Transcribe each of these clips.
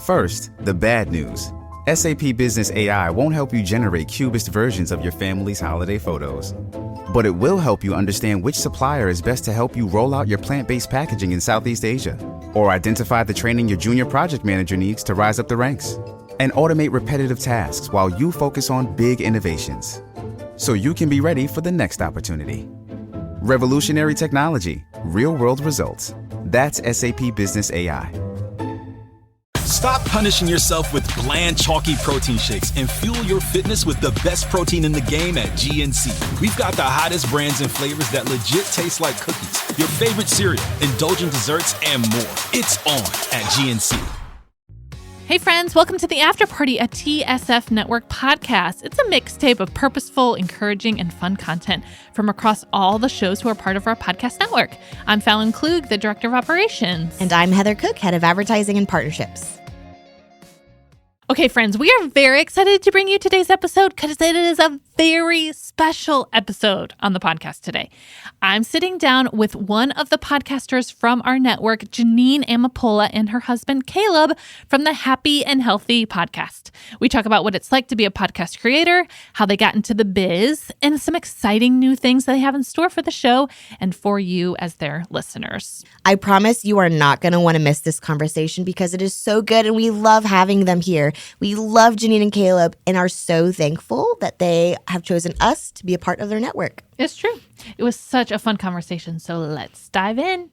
First, the bad news. SAP Business AI won't help you generate cubist versions of your family's holiday photos. But it will help you understand which supplier is best to help you roll out your plant-based packaging in Southeast Asia, or identify the training your junior project manager needs to rise up the ranks, and automate repetitive tasks while you focus on big innovations, so you can be ready for the next opportunity. Revolutionary technology, real-world results. That's SAP Business AI. Stop punishing yourself with bland, chalky protein shakes and fuel your fitness with the best protein in the game at GNC. We've got the hottest brands and flavors that legit taste like cookies, your favorite cereal, indulgent desserts, and more. It's on at GNC. Hey friends, welcome to the After Party, a TSF Network podcast. It's a mixtape of purposeful, encouraging, and fun content from across all the shows who are part of our podcast network. I'm Fallon Klug, the Director of Operations. And I'm Heather Cook, Head of Advertising and Partnerships. Okay, friends, we are very excited to bring you today's episode because it is a very special episode on the podcast today. I'm sitting down with one of the podcasters from our network, Jeanine Amapola, and her husband, Kaleb, from the Happy and Healthy podcast. We talk about what it's like to be a podcast creator, how they got into the biz, and some exciting new things they have in store for the show and for you as their listeners. I promise you are not going to want to miss this conversation because it is so good and we love having them here. We love Jeanine and Kaleb and are so thankful that they have chosen us to be a part of their network. It's true. It was such a fun conversation, so let's dive in.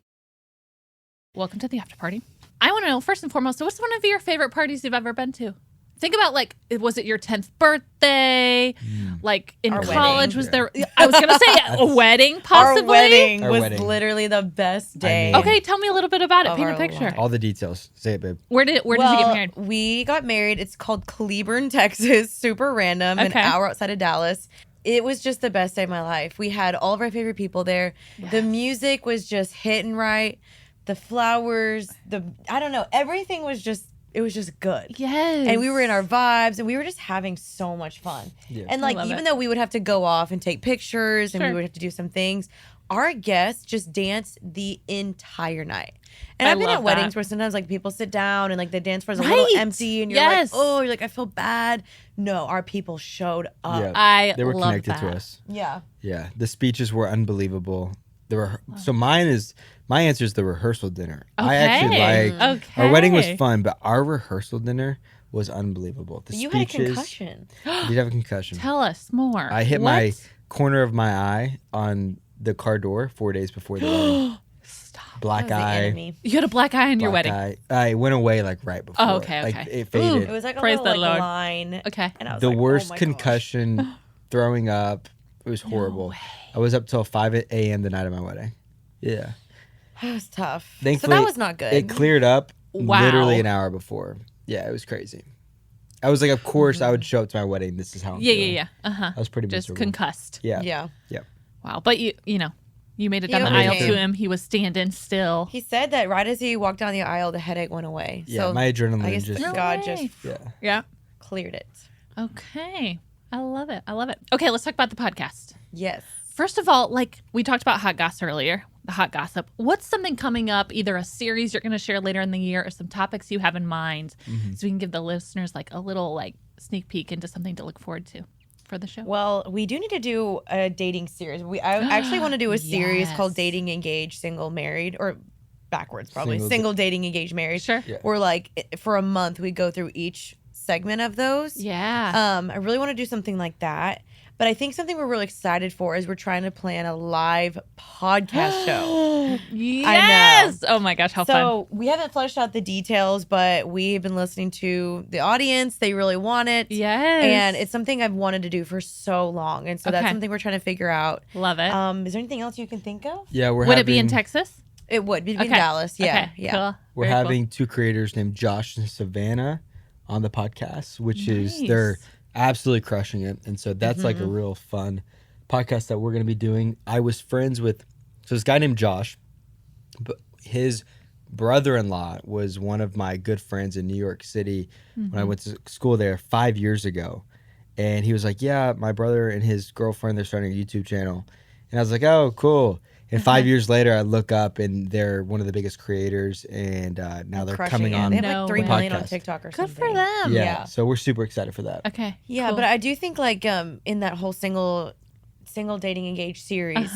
Welcome to the After Party. I want to know, first and foremost, what's one of your favorite parties you've ever been to? Think about, like, was it your 10th birthday? Like, in Our college, wedding. was there, I was going to say a wedding, possibly? Our wedding Our was wedding. literally the best day. Okay, tell me a little bit about it. Of Paint a our picture. life. All the details. Say it, babe. Where did you get married? We got married. It's called Kaleb, Texas. Super random. An Okay. hour outside of Dallas. It was just the best day of my life. We had all of our favorite people there. Yes. The music was just hitting right. The flowers, I don't know. Everything was just, it was just good. Yes. And we were in our vibes and we were just having so much fun. Yeah. And I like, love even it. though we would have to go off and take pictures and Sure. we would have to do some things, our guests just danced the entire night. And I I've been love at weddings that. where sometimes like people sit down and like the dance floor is a Right. little empty and you're Yes. like, oh, you're like, I feel bad. No, our people showed up. Yeah. I They were love connected that. to us. Yeah. Yeah. The speeches were unbelievable. So my answer is the rehearsal dinner. I actually like our wedding was fun, but our rehearsal dinner was unbelievable. The You had a speeches, concussion. I did have a concussion. Tell us more. I hit What? my corner of my eye on the car door 4 days before the wedding. Stop. Black That was the eye. enemy. You had a black eye on your black wedding. eye. I went away like right before. Oh, okay, Like okay. it faded. It was like a Praise little the like, Lord. line. Okay. And I was The like, worst oh my gosh. concussion, throwing up. It was horrible. way. I was up till 5 a.m. the night of my wedding. Yeah. That was tough. Thankfully, so that was not good. It cleared up Wow. literally an hour before. Yeah, it was crazy. I was like, of course I would show up to my wedding. This is how I'm feeling. Yeah. Uh-huh. I was pretty Just miserable. concussed. Yeah. Yeah. Wow. But you made it down He the aisle overcame. to him. He was standing still. He said that right as he walked down the aisle, the headache went away. Yeah, so my adrenaline I guess just- No God way. just Yeah. Yeah. cleared it. Okay. I love it. Okay, let's talk about the podcast. Yes. First of all, like we talked about hot gossip earlier, the hot gossip. What's something coming up, either a series you're going to share later in the year or some topics you have in mind so we can give the listeners like a little like sneak peek into something to look forward to for the show? Well, we do need to do a dating series. I actually want to do a series Yes. called Dating, Engaged, Single, Married, or backwards probably. Single Single, Dating, Engaged, Married. Sure. Yeah. Or like for a month we go through each segment of those. Yeah. I really want to do something like that. But I think something we're really excited for is we're trying to plan a live podcast show. Yes. Oh my gosh, how fun. So we haven't fleshed out the details, but we've been listening to the audience. They really want it. Yes. And it's something I've wanted to do for so long. And so that's Okay. something we're trying to figure out. Love it. Is there anything else you can think of? Yeah, Would it be in Texas? It would be in Okay. Dallas. Yeah. Okay, Yeah. Cool. We're Very cool. having two creators named Josh and Savannah on the podcast, which is Nice. they're absolutely crushing it. And so that's like a real fun podcast that we're going to be doing. I was friends with this guy named Josh, but his brother-in-law was one of my good friends in New York City when I went to school there 5 years ago. And he was like, yeah, my brother and his girlfriend, they're starting a YouTube channel. And I was like, oh, cool. And 5 years later, I look up and they're one of the biggest creators, and now they're Crushing coming it. on. They have No like 3 way. million on podcast. TikTok or Good something. for them. Yeah, so we're super excited for that. Okay. Yeah, cool. but I do think like in that whole single dating engaged series,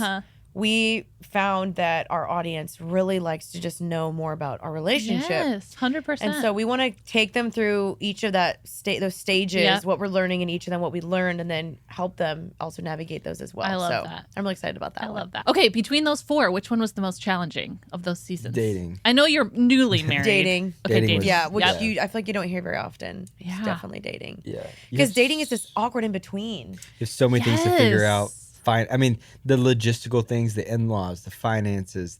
we found that our audience really likes to just know more about our relationship. Yes, 100%. And so we want to take them through each of those stages, Yeah. what we're learning in each of them, what we learned, and then help them also navigate those as well. I love so that. I'm really excited about that. I one. love that. Okay, between those 4, which one was the most challenging of those seasons? Dating. I know you're newly married. Dating. Okay, Dating dating. was- Yeah, which Yeah. I feel like you don't hear very often. Yeah. It's definitely dating. Yeah. Because dating is just awkward in between. There's so many things to figure out. Yes. I mean, the logistical things, the in-laws, the finances,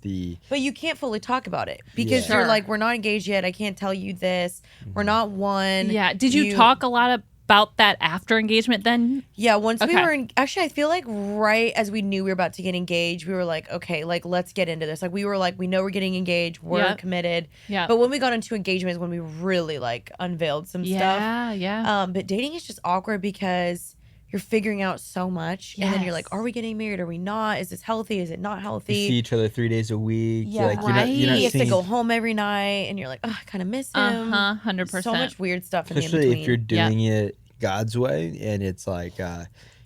But you can't fully talk about it because Yeah. you're Sure. like, we're not engaged yet. I can't tell you this. We're not one. Yeah. Did you talk a lot about that after engagement then? Yeah, once we Okay. were actually, I feel like right as we knew we were about to get engaged, we were like, okay, like let's get into this. Like we were like, we know we're getting engaged, we're Yep. committed. Yeah. But when we got into engagement is when we really like unveiled some stuff. Yeah. But dating is just awkward because you're figuring out so much, and then you're like, Yes. are we getting married? Are we not? Is this healthy? Is it not you healthy? see each other 3 days a week. Yeah, You're not he has to seeing- go home every night, and you're like, oh, I kind of miss him. 100%. So much weird stuff in the especially in-between. if you're doing it God's way, and it's like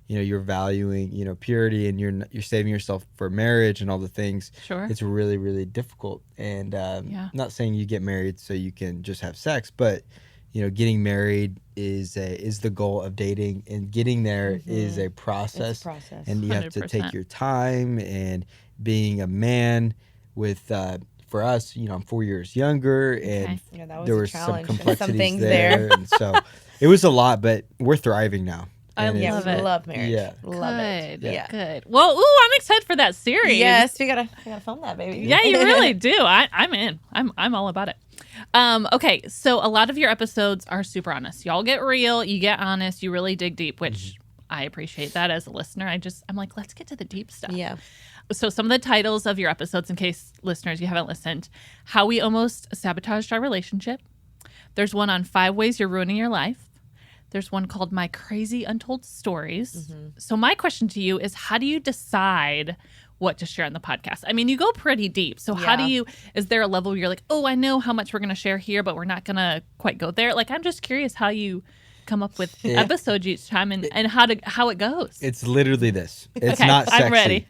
you're valuing purity, and you're saving yourself for marriage and all the things. Sure. It's really, really difficult. And not saying you get married so you can just have sex, but getting married is the goal of dating, and getting there is a process. It's a process. And you have to 100%. take your time. And being a man with for us, I'm 4 years younger, and Yeah, that was there a were some challenge. Some complexities things there. And so it was a lot, but we're thriving now. I And Yeah, love we it. love marriage. Yeah. Love it. Good. Yeah. Good. Well, I'm excited for that series. Yes, we gotta film that, baby. Yeah, you really do. I'm in. I'm all about it. Okay, so a lot of your episodes are super honest. Y'all get real, you get honest, you really dig deep, which I appreciate that as a listener. I'm like, let's get to the deep stuff. Yeah. So some of the titles of your episodes, in case listeners you haven't listened: How We Almost Sabotaged Our Relationship. There's one on 5 Ways You're Ruining Your Life. There's one called My Crazy Untold Stories. So my question to you is, how do you decide what to share on the podcast? I mean, you go pretty deep. So how do you, is there a level where you're like, oh, I know how much we're going to share here, but we're not going to quite go there? Like, I'm just curious how you come up with episodes each time and how it goes. It's literally this. It's Okay, not sexy. I'm ready.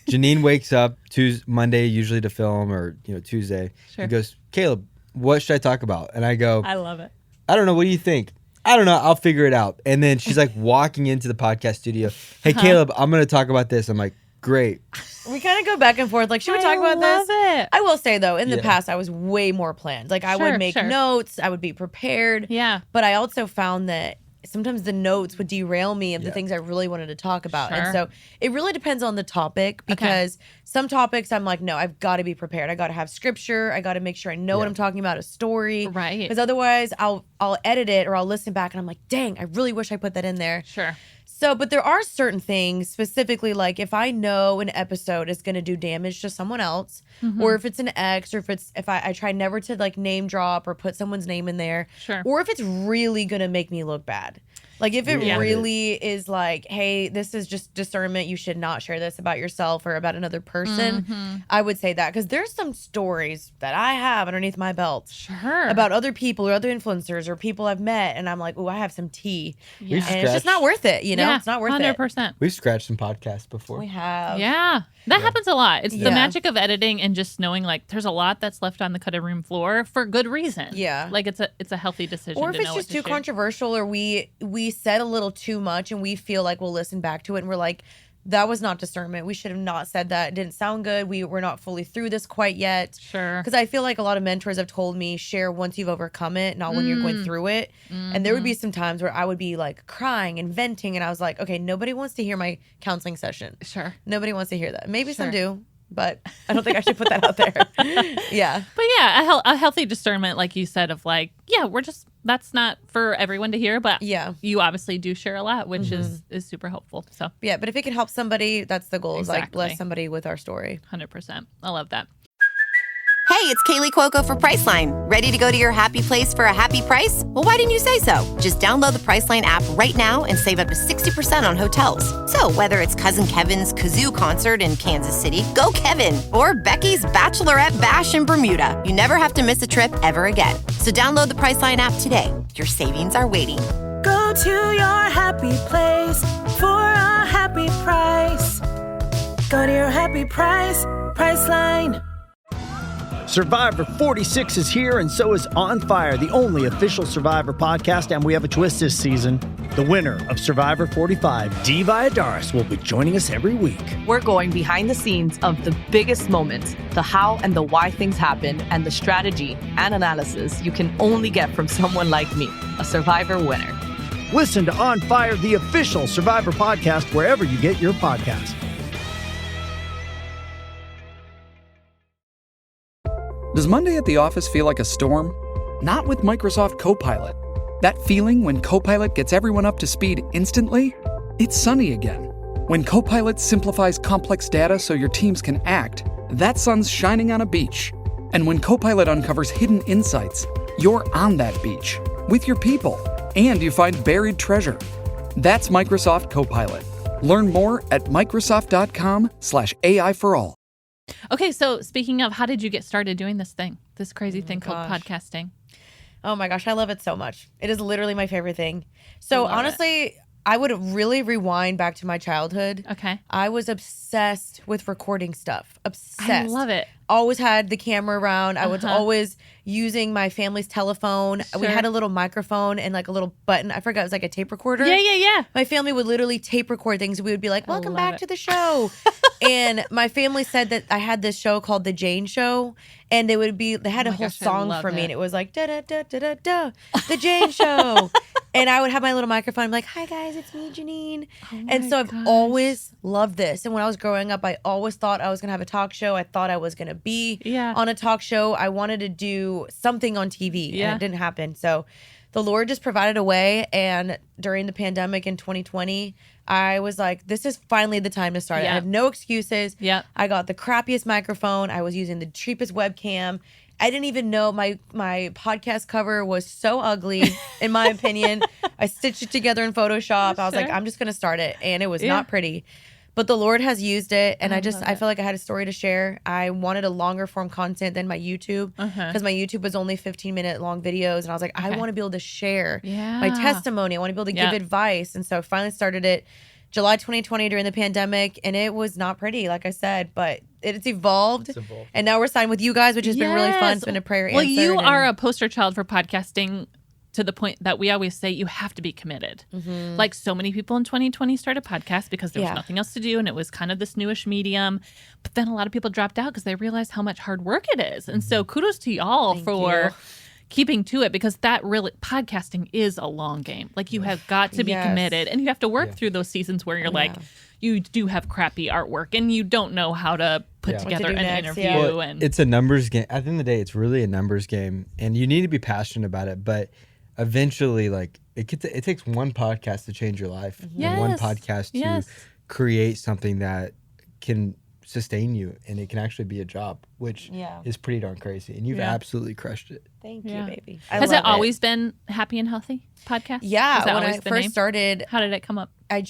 Janine wakes up Monday, usually to film, or Tuesday. Sure. He goes, Kaleb, what should I talk about? And I go, I love it. I don't know. What do you think? I don't know. I'll figure it out. And then she's like walking into the podcast studio. Hey, Kaleb, I'm going to talk about this. I'm like, great. We kind of go back and forth. Like, should we talk about this? It. I will say though, in the Yeah. past, I was way more planned. Like, I Sure, would make sure. notes. I would be prepared. Yeah. But I also found that sometimes the notes would derail me of the Yeah. things I really wanted to talk about. Sure. And so it really depends on the topic, because some topics I'm like, no, I've got to be prepared. I got to have scripture. I got to make sure I know what Yeah. I'm talking about, a story. Right. Because otherwise I'll edit it or I'll listen back and I'm like, dang, I really wish I put that in there. Sure. So, but there are certain things, specifically like if I know an episode is going to do damage to someone else, or if it's an ex, or if I try never to like name drop or put someone's name in there, Sure. or if it's really going to make me look bad. Like if it Yeah. really is like, hey, this is just discernment, you should not share this about yourself or about another person, I would say that, because there's some stories that I have underneath my belt Sure. about other people or other influencers or people I've met, and I'm like, oh, I have some tea, Yeah. and it's just not worth it. Yeah, It's not worth 100%. it. We've scratched some podcasts before. We have. Yeah, that happens a lot. It's the Yeah. magic of editing and just knowing like there's a lot that's left on the cutting room floor for good reason. Yeah. like it's a healthy decision. Or if to it's know just what to too share. controversial, or we said a little too much and we feel like we'll listen back to it and we're like, that was not discernment. We should have not said that. It didn't sound good. We're not fully through this quite yet. Sure. Because I feel like a lot of mentors have told me, share once you've overcome it, not when you're going through it. And there would be some times where I would be like crying and venting, and I was like, okay, nobody wants to hear my counseling session. Sure. Nobody wants to hear that. Maybe some Sure. do, but I don't think I should put that out there. Yeah. But yeah, a healthy discernment, like you said, of like, yeah, that's not for everyone to hear, but Yeah. you obviously do share a lot, which is super helpful. So Yeah, but if it can help somebody, that's the goal. Is like Exactly. bless somebody with our story. 100%. I love that. Hey, Hey, it's Kaylee Cuoco for Priceline. Ready to go to your happy place for a happy price? Well, why didn't you say so? Just download the Priceline app right now and save up to 60% on hotels. So whether it's Cousin Kevin's Kazoo Concert in Kansas City, go Kevin, or Becky's Bachelorette Bash in Bermuda, you never have to miss a trip ever again. So download the Priceline app today. Your savings are waiting. Go to your happy place for a happy price. Go to your happy price, Priceline. Survivor 46 is here, and so is On Fire, the only official Survivor podcast, and we have a twist this season. The winner of Survivor 45, Dee Valladares, will be joining us every week. We're going behind the scenes of the biggest moments, the how and the why things happen, and the strategy and analysis you can only get from someone like me, a Survivor winner. Listen to On Fire, the official Survivor podcast, wherever you get your podcasts. Does Monday at the office feel like a storm? Not with Microsoft Copilot. That feeling when Copilot gets everyone up to speed instantly? It's sunny again. When Copilot simplifies complex data so your teams can act, that sun's shining on a beach. And when Copilot uncovers hidden insights, you're on that beach with your people, and you find buried treasure. That's Microsoft Copilot. Learn more at Microsoft.com/AI for all. Okay, so speaking of, how did you get started doing this crazy thing called podcasting? Oh my gosh, I love it so much. It is literally my favorite thing. So honestly, I would really rewind back to my childhood. Okay. I was obsessed with recording stuff. Obsessed. I love it. Always had the camera around. I was always using my family's telephone. Sure. We had a little microphone and like a little button. I forgot, it was like a tape recorder. Yeah. My family would literally tape record things. We would be like, welcome back to the show. And my family said that I had this show called The Jane Show. And they had a whole song for me. And it was like, da da da da da da, The Jane Show. And I would have my little microphone. I'm like, hi guys, it's me, Jeanine. And so I've always loved this. And when I was growing up, I always thought I was going to have a talk show. I thought I was going to be on a talk show. I wanted to do something on TV. And it didn't happen. So the Lord just provided a way. And during the pandemic in 2020, I was like, this is finally the time to start. I have no excuses. I got the crappiest microphone. I was using the cheapest webcam. I didn't even know my podcast cover was so ugly, in my opinion. I stitched it together in Photoshop. I was like, I'm just going to start it. And it was not pretty. But the Lord has used it. And I feel like I had a story to share. I wanted a longer form content than my YouTube, because my YouTube was only 15-minute long videos. And I was like, I want to be able to share my testimony. I want to be able to give advice. And so I finally started it July 2020 during the pandemic. And it was not pretty, like I said, but it's evolved. And now we're signed with you guys, which has been really fun. It's been a prayer answered. Well, you are a poster child for podcasting, to the point that we always say you have to be committed. Like so many people in 2020 started podcasts because there was nothing else to do, and it was kind of this newish medium. But then a lot of people dropped out because they realized how much hard work it is. And so kudos to y'all for keeping to it, because that really, podcasting is a long game. Like you have got to be committed, and you have to work through those seasons where you're like, you do have crappy artwork and you don't know how to put together an interview. Well, and it's a numbers game. At the end of the day, it's really a numbers game, and you need to be passionate about it. But eventually, like it takes one podcast to change your life, and one podcast to create something that can sustain you, and it can actually be a job, which is pretty darn crazy. And you've absolutely crushed it. Thank you, baby. Has it always been Happy and Healthy Podcast? Yeah, when I first started, how did it come up? I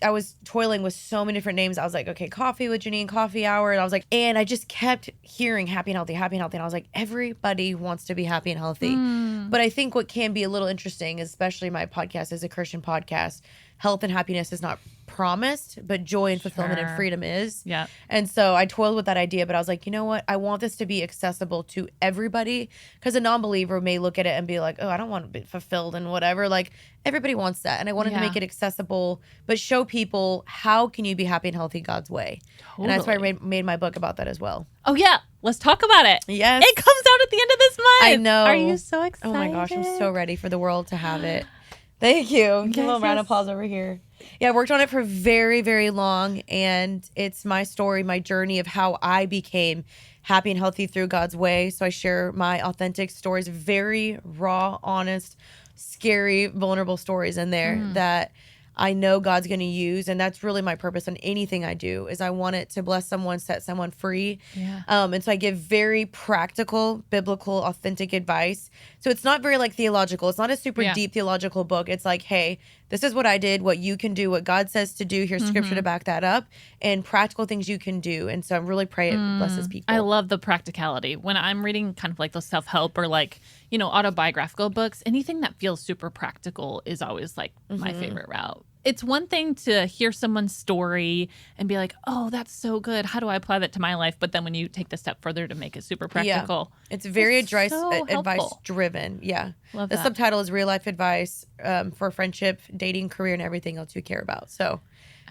was toiling with so many different names. I was like, okay, Coffee with Jeanine, Coffee Hour. And I was like, and I just kept hearing Happy and Healthy, Happy and Healthy. And I was like, everybody wants to be happy and healthy. But I think what can be a little interesting, especially my podcast is a Christian podcast, health and happiness is not promised, but joy and fulfillment and freedom is. Yeah. And so I toiled with that idea, but I was like, you know what? I want this to be accessible to everybody, because a non-believer may look at it and be like, oh, I don't want to be fulfilled and whatever. Like everybody wants that. And I wanted to make it accessible, but show people how can you be happy and healthy God's way. And that's why I made my book about that as well. Oh yeah. Let's talk about it. Yes. It comes out at the end of this month. I know. Are you so excited? Oh my gosh. I'm so ready for the world to have it. Thank you. Give a little round of applause over here. Yeah, I worked on it for very, very long, and it's my story, my journey of how I became happy and healthy through God's way. So I share my authentic stories, very raw, honest, scary, vulnerable stories in there that I know God's going to use. And that's really my purpose on anything I do, is I want it to bless someone, set someone free. Yeah. And so I give very practical, biblical, authentic advice. So it's not very like theological. It's not a super deep theological book. It's like, hey, this is what I did, what you can do, what God says to do. Here's scripture to back that up, and practical things you can do. And so I really pray it blesses people. I love the practicality. When I'm reading kind of like those self-help or like, you know, autobiographical books, anything that feels super practical is always like my favorite route. It's one thing to hear someone's story and be like, oh, that's so good. How do I apply that to my life? But then when you take the step further to make it super practical. It's very advice helpful. driven. Yeah. Love the that. subtitle is Real Life Advice for Friendship, Dating, Career, and Everything Else You Care About. So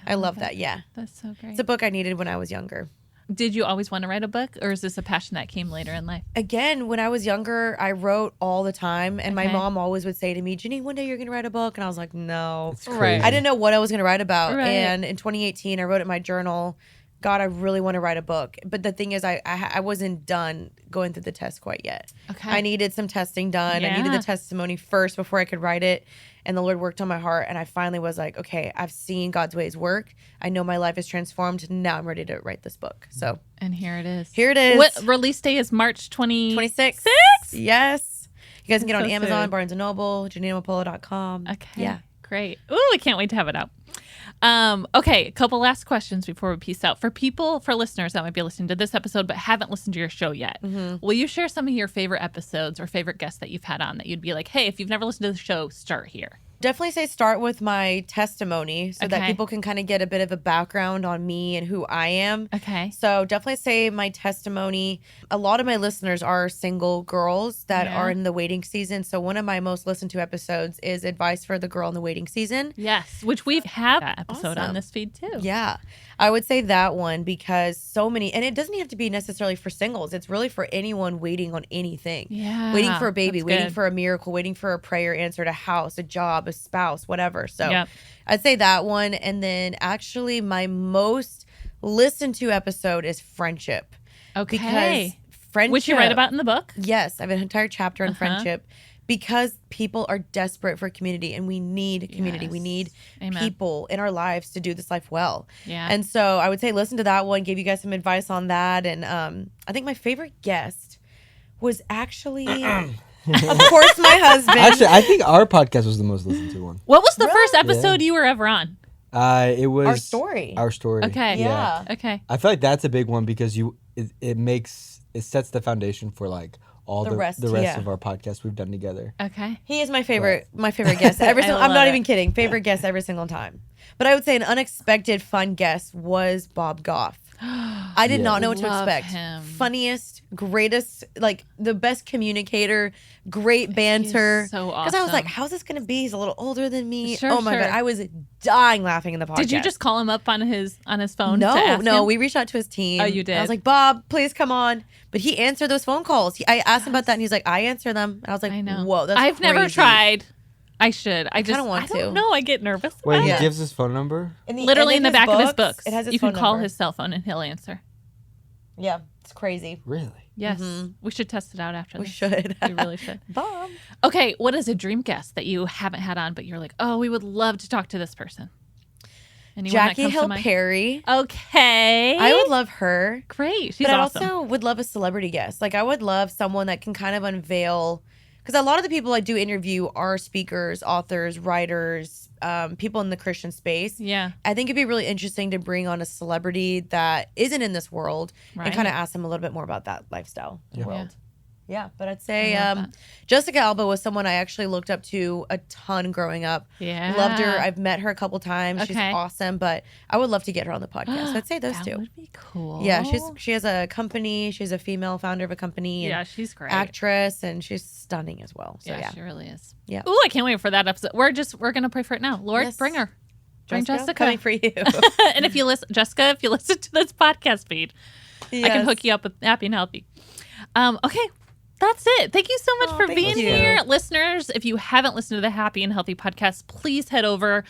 I love that. Yeah. That's so great. It's a book I needed when I was younger. Did you always want to write a book, or is this a passion that came later in life? Again, when I was younger, I wrote all the time, and my mom always would say to me, Jeanine, one day you're going to write a book. And I was like, no. It's crazy. I didn't know what I was going to write about. Right. And in 2018, I wrote in my journal, God, I really want to write a book. But the thing is, I wasn't done going through the test quite yet. Okay. I needed some testing done. Yeah. I needed the testimony first before I could write it. And the Lord worked on my heart. And I finally was like, okay, I've seen God's ways work. I know my life is transformed. Now I'm ready to write this book. So. And here it is. Here it is. What release day is March 26th? Yes. You guys can get on So Amazon, soon. Barnes & Noble, JanineAmapola.com. Okay. Yeah. Great. Ooh, I can't wait to have it out. Okay, a couple last questions before we peace out. For listeners that might be listening to this episode but haven't listened to your show yet, will you share some of your favorite episodes or favorite guests that you've had on that you'd be like, hey, if you've never listened to the show, start here? Definitely say start with my testimony so that Okay. people can kind of get a bit of a background on me and who I am. Okay. So definitely say my testimony. A lot of my listeners are single girls that Yeah. are in the waiting season. So one of my most listened to episodes is Advice for the Girl in the Waiting Season. Yes, which we've had that episode on Awesome. this feed too. Yeah. I would say that one because so many, and it doesn't have to be necessarily for singles. It's really for anyone waiting on anything. Yeah, Waiting for a baby, that's waiting good. for a miracle, waiting for a prayer answered, a house, a job, a spouse, whatever. So Yep. I'd say that one. And then actually my most listened to episode is Friendship. Okay. Because friendship. Which you write about in the book? Yes. I have an entire chapter on friendship because people are desperate for community and we need community. We Yes. need Amen. people in our lives to do this life well. Yeah. And so I would say listen to that one, give you guys some advice on that. And I think my favorite guest was actually, of course, my husband. Actually, I think our podcast was the most listened to one. What was the first episode you were ever on? It was Our story. Our story. Okay. Yeah. Okay. I feel like that's a big one because it sets the foundation for like all The the rest, rest yeah. of our podcasts we've done together. Okay. He is my favorite guest. I'm love not it. even kidding. Favorite guest every single time. But I would say an unexpected fun guest was Bob Goff. I did not know what to Love expect. him. Funniest, greatest, like the best communicator, great banter. so Because I was like, awesome. how's this going to be? He's a little older than me. Sure, Oh my sure. God. I was dying laughing in the podcast. Did you just call him up on his phone? to No, ask no. him? We reached out to his team. Oh, you did? I was like, Bob, please come on. But he answered those phone calls. I asked him about that, and he's like, I answer them. And I was like, I know. whoa, that's I've never crazy. tried. I should. I just kinda want I don't to. know. I get nervous. Wait, about he it. gives his phone number? Literally in the back of his books. It has his you can phone call number. his cell phone and he'll answer. Yeah, it's crazy. Really? Yes. We should test it out after We this. should. We really should. Bob. Okay, what is a dream guest that you haven't had on, but you're like, oh, we would love to talk to this person? Anyone that Jackie comes to Hill mind? Perry. Okay. I would love her. Great. She's But I awesome. also would love a celebrity guest. Like I would love someone that can kind of unveil, because a lot of the people I do interview are speakers, authors, writers, people in the Christian space. Yeah. I think it'd be really interesting to bring on a celebrity that isn't in this world Right. and kind of ask them a little bit more about that lifestyle world. Yeah, but I'd say I love that. Jessica Alba was someone I actually looked up to a ton growing up. Yeah. Loved her. I've met her a couple times. She's Okay. awesome, but I would love to get her on the podcast. So I'd say those that two. would be cool. Yeah, she has a company. She's a female founder of a company. And Yeah, she's great. actress, and she's stunning as well. So yeah, she really is. Yeah. Ooh, I can't wait for that episode. We're gonna pray for it now. Lord, Yes. bring her. Bring Jessica. coming for you. And if you listen, Jessica, if you listen to this podcast feed, I can Yes. hook you up with Happy and Healthy. Okay. That's it. Thank you so much for thank being you. here. Listeners, if you haven't listened to the Happy and Healthy podcast, please head over.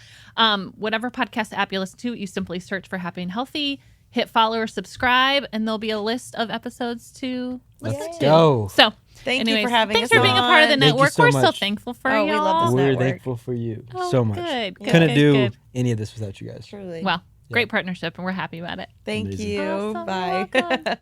Whatever podcast app you listen to, you simply search for Happy and Healthy, hit follow or subscribe, and there'll be a list of episodes to listen Let's to. go. So Thank you for having us. Thanks for being a part of the network. so We're so much. thankful for Oh, y'all. we love this We're network. thankful for you Oh, so much. good. Couldn't do good. any of this without you guys. Truly. Well, great partnership, and we're happy about it. Thank Amazing. you. Awesome. Bye. You're welcome.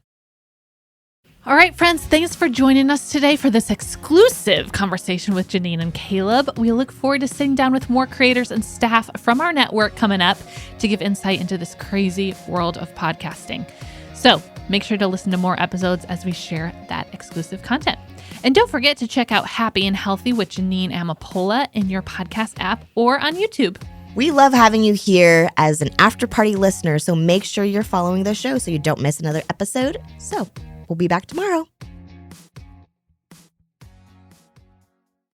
All right, friends, thanks for joining us today for this exclusive conversation with Jeanine and Kaleb. We look forward to sitting down with more creators and staff from our network coming up to give insight into this crazy world of podcasting. So make sure to listen to more episodes as we share that exclusive content. And don't forget to check out Happy and Healthy with Jeanine Amapola in your podcast app or on YouTube. We love having you here as an after-party listener, so make sure you're following the show so you don't miss another episode. So we'll be back tomorrow.